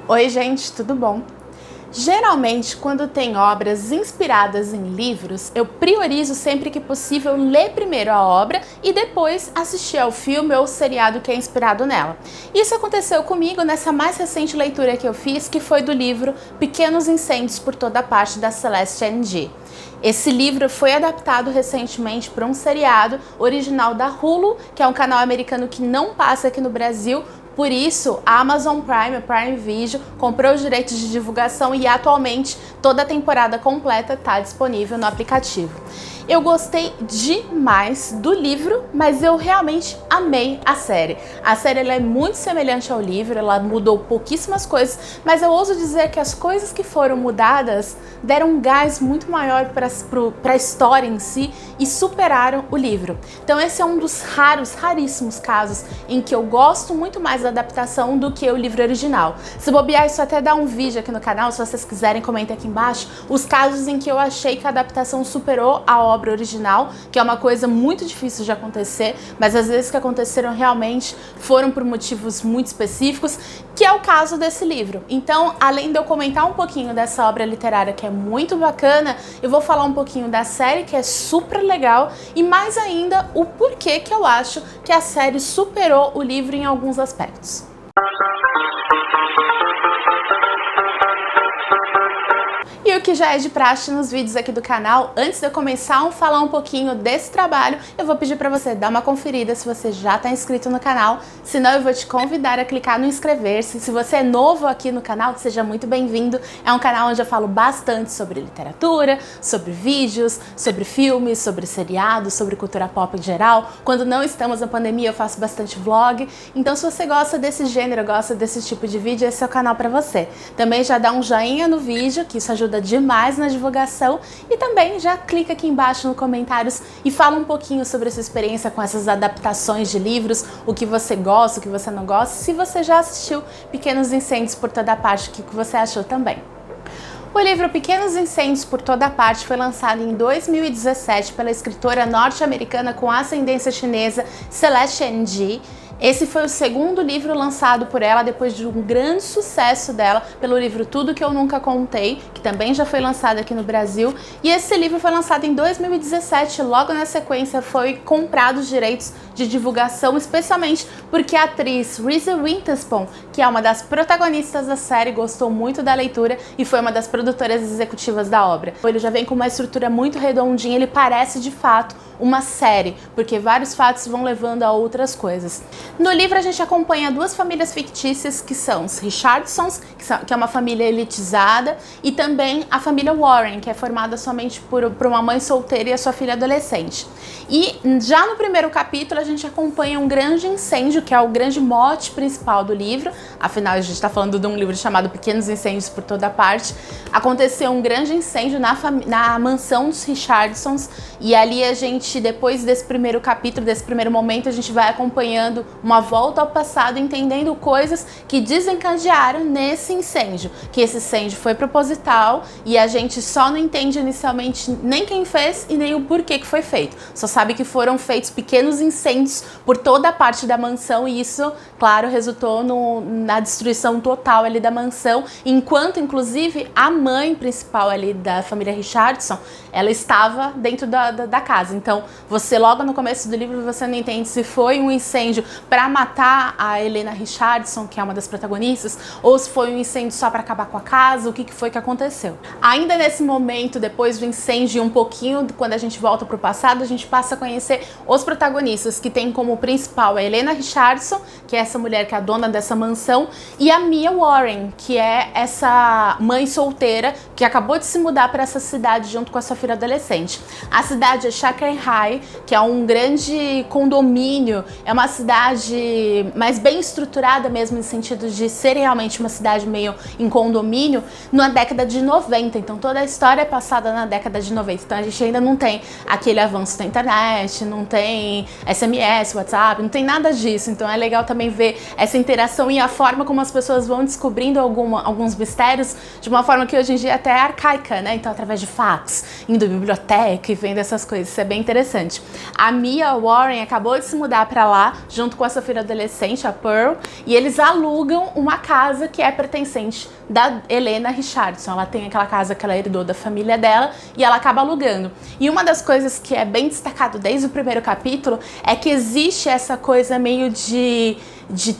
Oi gente, tudo bom? Geralmente, quando tem obras inspiradas em livros, eu priorizo sempre que possível ler primeiro a obra e depois assistir ao filme ou seriado que é inspirado nela. Isso aconteceu comigo nessa mais recente leitura que eu fiz, que foi do livro Pequenos Incêndios por Toda Parte, da Celeste Ng. Esse livro foi adaptado recentemente para um seriado original da Hulu, que é um canal americano que não passa aqui no Brasil. Por isso, a Amazon Prime, a Prime Video, comprou os direitos de divulgação e atualmente toda a temporada completa está disponível no aplicativo. Eu gostei demais do livro, mas eu realmente amei a série. A série ela é muito semelhante ao livro, ela mudou pouquíssimas coisas, mas eu ouso dizer que as coisas que foram mudadas deram um gás muito maior para a história em si e superaram o livro. Então esse é um dos raríssimos casos em que eu gosto muito mais da adaptação do que o livro original. Se bobear, isso até dá um vídeo aqui no canal, se vocês quiserem, comentem aqui embaixo os casos em que eu achei que a adaptação superou a obra original, que é uma coisa muito difícil de acontecer, mas às vezes que aconteceram realmente foram por motivos muito específicos, que é o caso desse livro. Então, além de eu comentar um pouquinho dessa obra literária que é muito bacana, eu vou falar um pouquinho da série, que é super legal, e mais ainda o porquê que eu acho que a série superou o livro em alguns aspectos. E o que já é de praxe nos vídeos aqui do canal, antes de eu começar a falar um pouquinho desse trabalho, eu vou pedir para você dar uma conferida se você já está inscrito no canal, senão eu vou te convidar a clicar no inscrever-se. Se você é novo aqui no canal, seja muito bem-vindo. É um canal onde eu falo bastante sobre literatura, sobre vídeos, sobre filmes, sobre seriados, sobre cultura pop em geral. Quando não estamos na pandemia, eu faço bastante vlog. Então, se você gosta desse gênero, gosta desse tipo de vídeo, esse é o canal para você. Também já dá um joinha no vídeo, que isso ajuda demais na divulgação, e também já clica aqui embaixo nos comentários e fala um pouquinho sobre a sua experiência com essas adaptações de livros, o que você gosta, o que você não gosta, se você já assistiu Pequenos Incêndios por Toda Parte, o que você achou também. O livro Pequenos Incêndios por Toda Parte foi lançado em 2017 pela escritora norte-americana com ascendência chinesa Celeste Ng. Esse foi o segundo livro lançado por ela depois de um grande sucesso dela pelo livro Tudo Que Eu Nunca Contei, que também já foi lançado aqui no Brasil. E esse livro foi lançado em 2017, logo na sequência foi comprado os direitos de divulgação, especialmente porque a atriz Reese Witherspoon, que é uma das protagonistas da série, gostou muito da leitura e foi uma das produtoras executivas da obra. Ele já vem com uma estrutura muito redondinha, ele parece de fato uma série, porque vários fatos vão levando a outras coisas. No livro a gente acompanha duas famílias fictícias, que são os Richardsons, que é uma família elitizada, e também a família Warren, que é formada somente por uma mãe solteira e a sua filha adolescente. E já no primeiro capítulo a gente acompanha um grande incêndio, que é o grande mote principal do livro. Afinal, a gente está falando de um livro chamado Pequenos Incêndios por Toda Parte. Aconteceu um grande incêndio na mansão dos Richardsons, e ali a gente, depois desse primeiro capítulo, desse primeiro momento, a gente vai acompanhando uma volta ao passado, entendendo coisas que desencadearam nesse incêndio, que esse incêndio foi proposital e a gente só não entende inicialmente nem quem fez e nem o porquê que foi feito. Só sabe que foram feitos pequenos incêndios por toda a parte da mansão e isso, claro, resultou na destruição total ali da mansão, enquanto inclusive a mãe principal ali da família Richardson, ela estava dentro da casa. Então, você logo no começo do livro, você não entende se foi um incêndio para matar a Helena Richardson, que é uma das protagonistas, ou se foi um incêndio só para acabar com a casa, o que foi que aconteceu. Ainda nesse momento, depois do incêndio e um pouquinho, quando a gente volta para o passado, a gente passa a conhecer os protagonistas, que tem como principal a Helena Richardson, que é essa mulher que é a dona dessa mansão, e a Mia Warren, que é essa mãe solteira que acabou de se mudar para essa cidade junto com a sua filha adolescente. A cidade é Shanghai, que é um grande condomínio, é uma cidade mais bem estruturada mesmo, no sentido de ser realmente uma cidade meio em condomínio, na década de 90. Então toda a história é passada na década de 90. Então a gente ainda não tem aquele avanço da internet, não tem SMS, WhatsApp, não tem nada disso. Então é legal também ver essa interação e a forma forma como as pessoas vão descobrindo alguns mistérios de uma forma que hoje em dia até é arcaica, né? Então através de fax, indo à biblioteca e vendo essas coisas, isso é bem interessante. A Mia Warren acabou de se mudar pra lá, junto com a sua filha adolescente, a Pearl, e eles alugam uma casa que é pertencente da Helena Richardson. Ela tem aquela casa que ela herdou da família dela e ela acaba alugando. E uma das coisas que é bem destacado desde o primeiro capítulo é que existe essa coisa meio de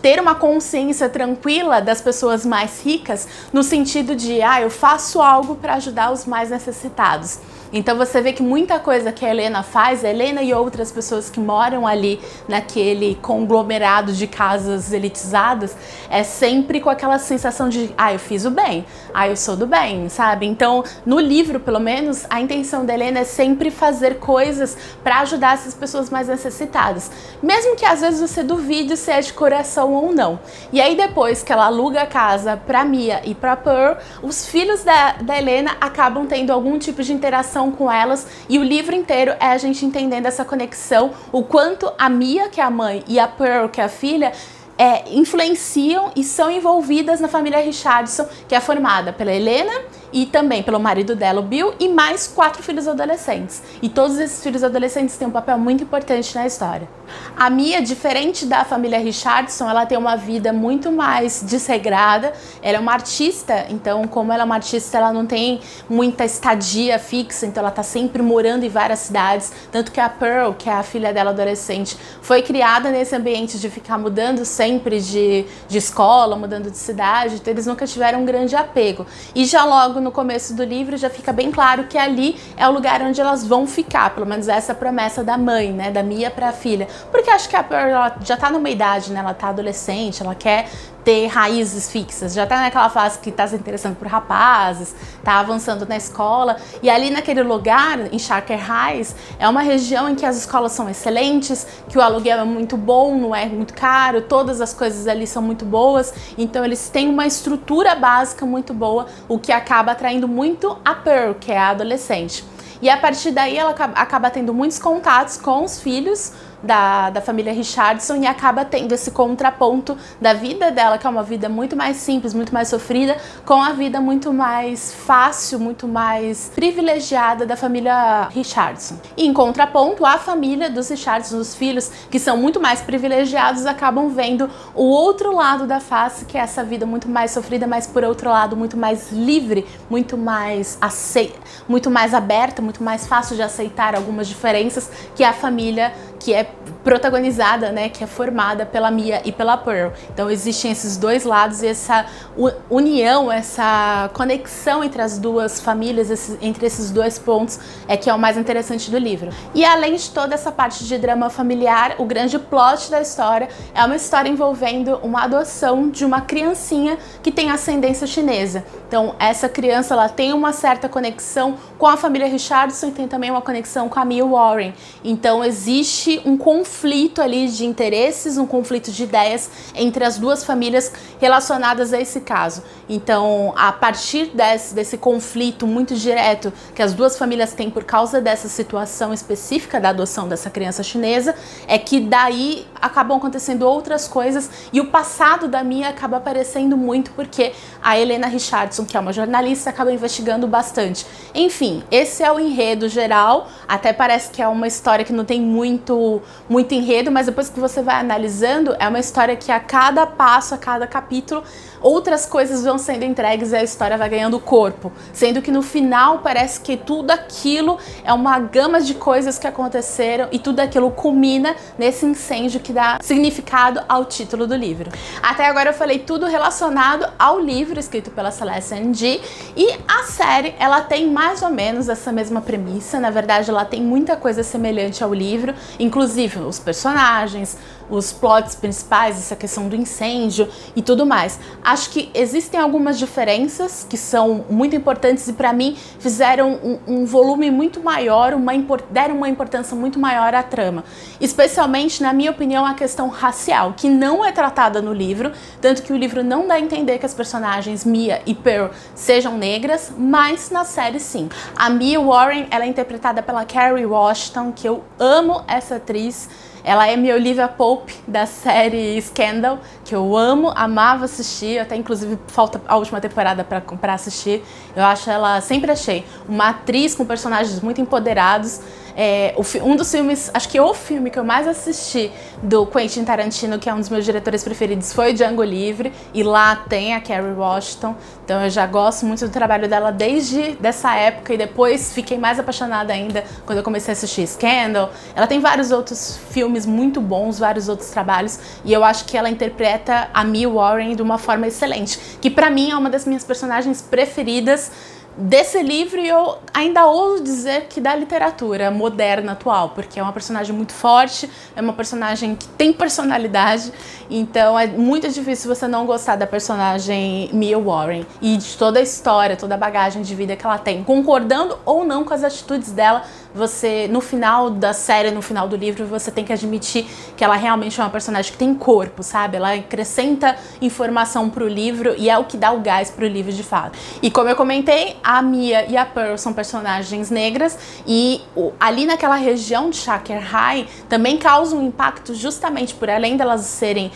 ter uma consciência tranquila das pessoas mais ricas, no sentido de, eu faço algo para ajudar os mais necessitados. Então você vê que muita coisa que a Helena faz, a Helena e outras pessoas que moram ali naquele conglomerado de casas elitizadas, é sempre com aquela sensação de, eu fiz o bem, eu sou do bem, sabe? Então, no livro, pelo menos, a intenção da Helena é sempre fazer coisas para ajudar essas pessoas mais necessitadas. Mesmo que às vezes você duvide se é de coração ou não. E aí depois que ela aluga a casa pra Mia e pra Pearl, os filhos da Helena acabam tendo algum tipo de interação com elas, e o livro inteiro é a gente entendendo essa conexão, o quanto a Mia, que é a mãe, e a Pearl, que é a filha, influenciam e são envolvidas na família Richardson, que é formada pela Helena e também pelo marido dela, o Bill, e mais 4 filhos adolescentes. E todos esses filhos adolescentes têm um papel muito importante na história. A Mia, diferente da família Richardson, ela tem uma vida muito mais desregrada. Ela é uma artista, então como ela é uma artista, ela não tem muita estadia fixa, então ela tá sempre morando em várias cidades. Tanto que a Pearl, que é a filha dela adolescente, foi criada nesse ambiente de ficar mudando sempre de escola, mudando de cidade, então eles nunca tiveram um grande apego. E já logo no começo do livro já fica bem claro que ali é o lugar onde elas vão ficar, pelo menos essa é a promessa da mãe, né, da Mia pra filha. Porque acho que a Pearl, ela já tá numa idade, né, ela tá adolescente, ela quer ter raízes fixas, já tá naquela fase que tá se interessando por rapazes, tá avançando na escola, e ali naquele lugar, em Shaker Heights, é uma região em que as escolas são excelentes, que o aluguel é muito bom, não é muito caro, todas as coisas ali são muito boas, então eles têm uma estrutura básica muito boa, o que acaba atraindo muito a Pearl, que é a adolescente. E a partir daí ela acaba tendo muitos contatos com os filhos da família Richardson e acaba tendo esse contraponto da vida dela, que é uma vida muito mais simples, muito mais sofrida, com a vida muito mais fácil, muito mais privilegiada da família Richardson. E em contraponto, a família dos Richardson, os filhos, que são muito mais privilegiados, acabam vendo o outro lado da face, que é essa vida muito mais sofrida, mas por outro lado muito mais livre, muito mais muito mais aberta, muito mais fácil de aceitar algumas diferenças, que é a família que é protagonizada, né, que é formada pela Mia e pela Pearl. Então existem esses dois lados e essa união, essa conexão entre as duas famílias, entre esses dois pontos é que é o mais interessante do livro. E além de toda essa parte de drama familiar, o grande plot da história é uma história envolvendo uma adoção de uma criancinha que tem ascendência chinesa. Então essa criança, ela tem uma certa conexão com a família Richardson e tem também uma conexão com a Mia Warren. Então existe um conflito ali de interesses, um conflito de ideias entre as duas famílias relacionadas a esse caso. Então, a partir desse conflito muito direto que as duas famílias têm por causa dessa situação específica da adoção dessa criança chinesa, é que daí acabam acontecendo outras coisas e o passado da Mia acaba aparecendo muito porque a Helena Richardson, que é uma jornalista, acaba investigando bastante. Enfim, esse é o enredo geral, até parece que é uma história que não tem muito enredo, mas depois que você vai analisando, é uma história que a cada passo, a cada capítulo, outras coisas vão sendo entregues e a história vai ganhando corpo, sendo que no final parece que tudo aquilo é uma gama de coisas que aconteceram e tudo aquilo culmina nesse incêndio que dá significado ao título do livro. Até agora eu falei tudo relacionado ao livro escrito pela Celeste Ng, e a série, ela tem mais ou menos essa mesma premissa. Na verdade, ela tem muita coisa semelhante ao livro, inclusive os personagens, os plots principais, essa questão do incêndio e tudo mais. Acho que existem algumas diferenças que são muito importantes e para mim fizeram um volume muito maior, deram uma importância muito maior à trama. Especialmente, na minha opinião, a questão racial, que não é tratada no livro, tanto que o livro não dá a entender que as personagens Mia e Pearl sejam negras, mas na série sim. A Mia Warren, ela é interpretada pela Kerry Washington, que eu amo essa atriz. Ela é minha Olivia Pope da série Scandal, que eu amo, amava assistir, até inclusive falta a última temporada pra assistir. Eu acho ela, sempre achei, uma atriz com personagens muito empoderados. Um dos filmes, acho que o filme que eu mais assisti do Quentin Tarantino, que é um dos meus diretores preferidos, foi Django Livre, e lá tem a Kerry Washington, então eu já gosto muito do trabalho dela desde dessa época, e depois fiquei mais apaixonada ainda quando eu comecei a assistir Scandal. Ela tem vários outros filmes muito bons, vários outros trabalhos, e eu acho que ela interpreta a Mia Warren de uma forma excelente, que pra mim é uma das minhas personagens preferidas desse livro, e eu ainda ouso dizer que da literatura moderna atual, porque é uma personagem muito forte, é uma personagem que tem personalidade, então é muito difícil você não gostar da personagem Mia Warren e de toda a história, toda a bagagem de vida que ela tem, concordando ou não com as atitudes dela. Você, no final da série, no final do livro, você tem que admitir que ela realmente é uma personagem que tem corpo, sabe? Ela acrescenta informação pro livro e é o que dá o gás pro livro de fato. E como eu comentei, a Mia e a Pearl são personagens negras, e ali naquela região de Shaker High também causa um impacto justamente por, além delas serem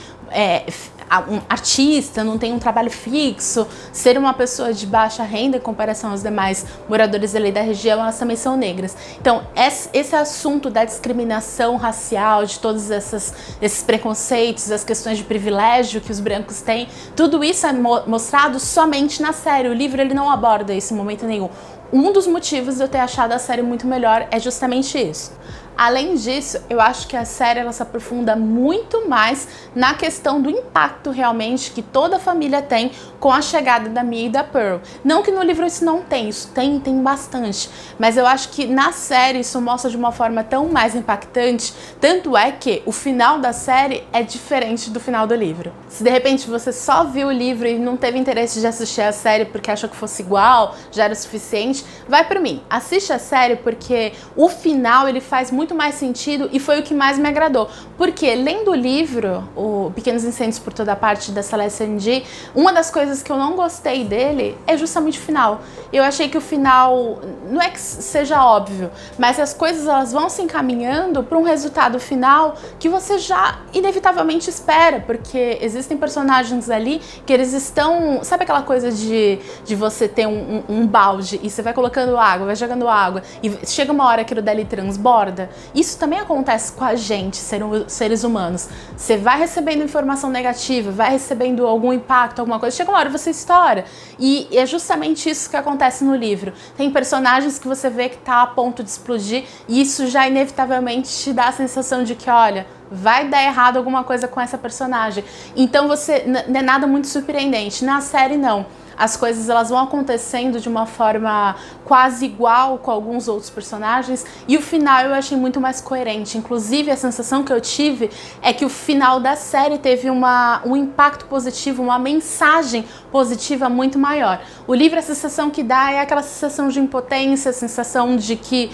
um artista, não tem um trabalho fixo, ser uma pessoa de baixa renda em comparação aos demais moradores ali da região, elas também são negras. Então, esse assunto da discriminação racial, de todos esses preconceitos, as questões de privilégio que os brancos têm, tudo isso é mostrado somente na série. O livro ele não aborda isso em momento nenhum. Um dos motivos de eu ter achado a série muito melhor é justamente isso. Além disso, eu acho que a série ela se aprofunda muito mais na questão do impacto realmente que toda a família tem com a chegada da Mia e da Pearl. Não que no livro isso não tem, isso tem bastante, mas eu acho que na série isso mostra de uma forma tão mais impactante, tanto é que o final da série é diferente do final do livro. Se de repente você só viu o livro e não teve interesse de assistir a série porque achou que fosse igual, já era o suficiente, vai por mim, assiste a série, porque o final ele faz muito mais sentido e foi o que mais me agradou. Porque lendo o livro, o Pequenos Incêndios por Toda Parte, da Celeste Ng, uma das coisas que eu não gostei dele é justamente o final. Eu achei que o final, não é que seja óbvio, mas as coisas elas vão se encaminhando para um resultado final que você já inevitavelmente espera, porque existem personagens ali que eles estão, sabe aquela coisa de você ter um balde e você vai colocando água, vai jogando água e chega uma hora que aquilo dali transborda? Isso também acontece com a gente, seres humanos. Você vai recebendo informação negativa, vai recebendo algum impacto, alguma coisa, chega uma hora você estoura. E é justamente isso que acontece no livro. Tem personagens que você vê que tá a ponto de explodir e isso já inevitavelmente te dá a sensação de que, olha, vai dar errado alguma coisa com essa personagem. Então você não é nada muito surpreendente. Na série não. As coisas elas vão acontecendo de uma forma quase igual com alguns outros personagens, e o final eu achei muito mais coerente. Inclusive a sensação que eu tive é que o final da série teve um impacto positivo, uma mensagem positiva muito maior. O livro, a sensação que dá é aquela sensação de impotência, a sensação de que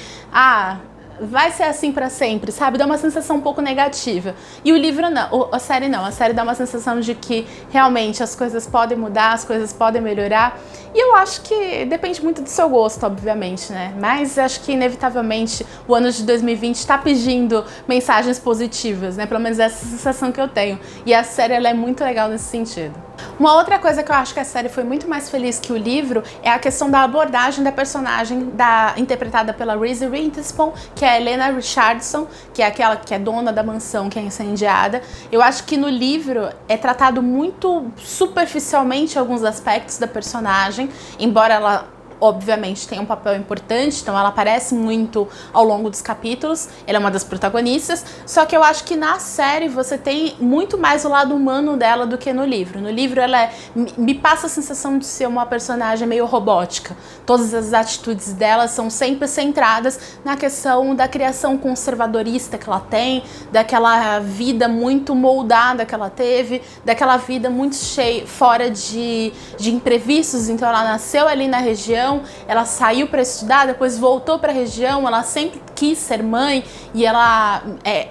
vai ser assim pra sempre, sabe? Dá uma sensação um pouco negativa. E o livro não, a série não. A série dá uma sensação de que realmente as coisas podem mudar, as coisas podem melhorar. E eu acho que depende muito do seu gosto, obviamente, né? Mas acho que inevitavelmente o ano de 2020 tá pedindo mensagens positivas, né? Pelo menos essa sensação que eu tenho. E a série ela é muito legal nesse sentido. Uma outra coisa que eu acho que a série foi muito mais feliz que o livro é a questão da abordagem da personagem interpretada pela Reese Witherspoon, que é a Helena Richardson, que é aquela que é dona da mansão que é incendiada. Eu acho que no livro é tratado muito superficialmente alguns aspectos da personagem, embora ela obviamente tem um papel importante, então ela aparece muito ao longo dos capítulos, ela é uma das protagonistas, só que eu acho que na série você tem muito mais o lado humano dela do que no livro. No livro ela me passa a sensação de ser uma personagem meio robótica. Todas as atitudes dela são sempre centradas na questão da criação conservadorista que ela tem, daquela vida muito moldada que ela teve, daquela vida muito cheia, fora de imprevistos. Então ela nasceu ali na região, região, ela saiu para estudar, depois voltou para a região, ela sempre quis ser mãe e ela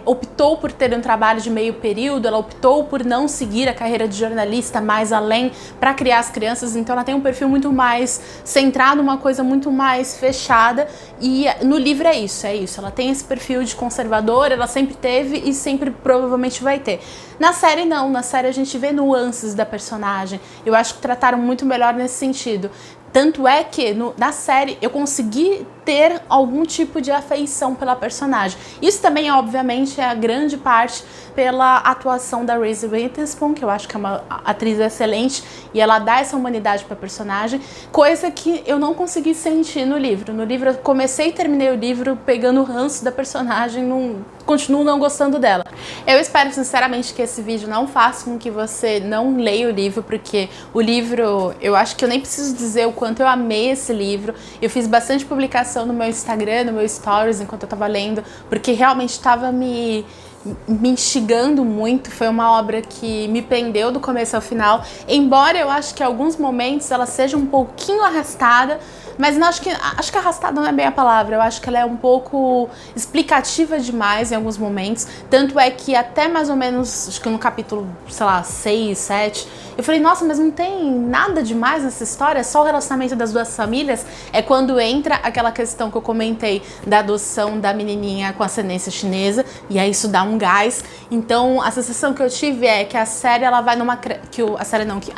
optou por ter um trabalho de meio período, ela optou por não seguir a carreira de jornalista mais além para criar as crianças, então ela tem um perfil muito mais centrado, uma coisa muito mais fechada, e no livro é isso, ela tem esse perfil de conservadora, ela sempre teve e sempre provavelmente vai ter. Na série não, na série a gente vê nuances da personagem, eu acho que trataram muito melhor nesse sentido. Tanto é que na série eu consegui ter algum tipo de afeição pela personagem. Isso também, obviamente, é a grande parte pela atuação da Reese Witherspoon, que eu acho que é uma atriz excelente, e ela dá essa humanidade para a personagem, coisa que eu não consegui sentir no livro. No livro eu comecei e terminei o livro pegando o ranço da personagem, continuo não gostando dela. Eu espero sinceramente que esse vídeo não faça com que você não leia o livro, porque o livro, eu acho que eu nem preciso dizer o quanto eu amei esse livro. Eu fiz bastante publicação no meu Instagram, no meu Stories, enquanto eu tava lendo, porque realmente estava me instigando muito. Foi uma obra que me prendeu do começo ao final, embora eu acho que em alguns momentos ela seja um pouquinho arrastada, mas não, acho que arrastada não é bem a palavra, eu acho que ela é um pouco explicativa demais em alguns momentos, tanto é que até mais ou menos, acho que no capítulo, sei lá, 6, 7, eu falei, nossa, mas não tem nada demais nessa história, é só o relacionamento das duas famílias. É quando entra aquela questão que eu comentei da adoção da menininha com ascendência chinesa, e aí isso dá um gás. Então a sensação que eu tive é que a série, ela vai numa... A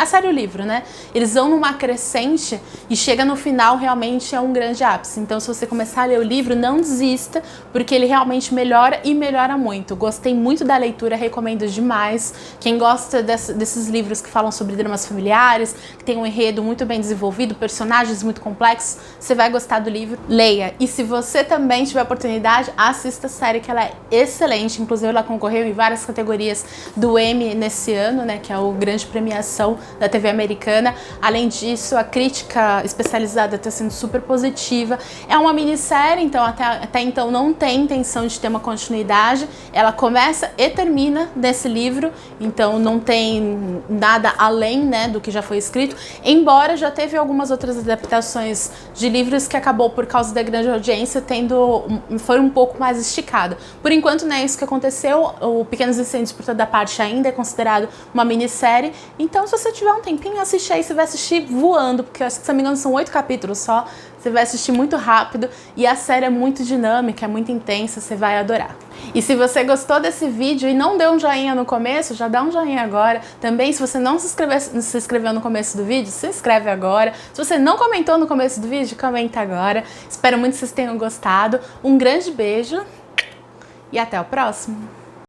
série e o livro, né? Eles vão numa crescente e chega no final, realmente é um grande ápice. Então se você começar a ler o livro, não desista, porque ele realmente melhora e melhora muito. Gostei muito da leitura, recomendo demais. Quem gosta desses livros que falam sobre dramas familiares, que tem um enredo muito bem desenvolvido, personagens muito complexos, você vai gostar do livro, leia. E se você também tiver oportunidade, assista a série, que ela é excelente. Inclusive ela concorreu em várias categorias do Emmy nesse ano, né, que é a grande premiação da TV americana. Além disso, a crítica especializada está sendo super positiva. É uma minissérie, então até então não tem intenção de ter uma continuidade. Ela começa e termina nesse livro, então não tem nada além, né, do que já foi escrito, embora já teve algumas outras adaptações de livros que acabou, por causa da grande audiência, foi um pouco mais esticado. Por enquanto não é isso que aconteceu. O Pequenos Incêndios por Toda Parte ainda é considerado uma minissérie, então se você tiver um tempinho, assiste aí, você vai assistir voando, porque se não me engano são 8 capítulos só, você vai assistir muito rápido, e a série é muito dinâmica, é muito intensa, você vai adorar. E se você gostou desse vídeo e não deu um joinha no começo, já dá um joinha agora. Também, se você não se inscreveu no começo do vídeo, se inscreve agora. Se você não comentou no começo do vídeo, comenta agora. Espero muito que vocês tenham gostado. Um grande beijo e até o próximo!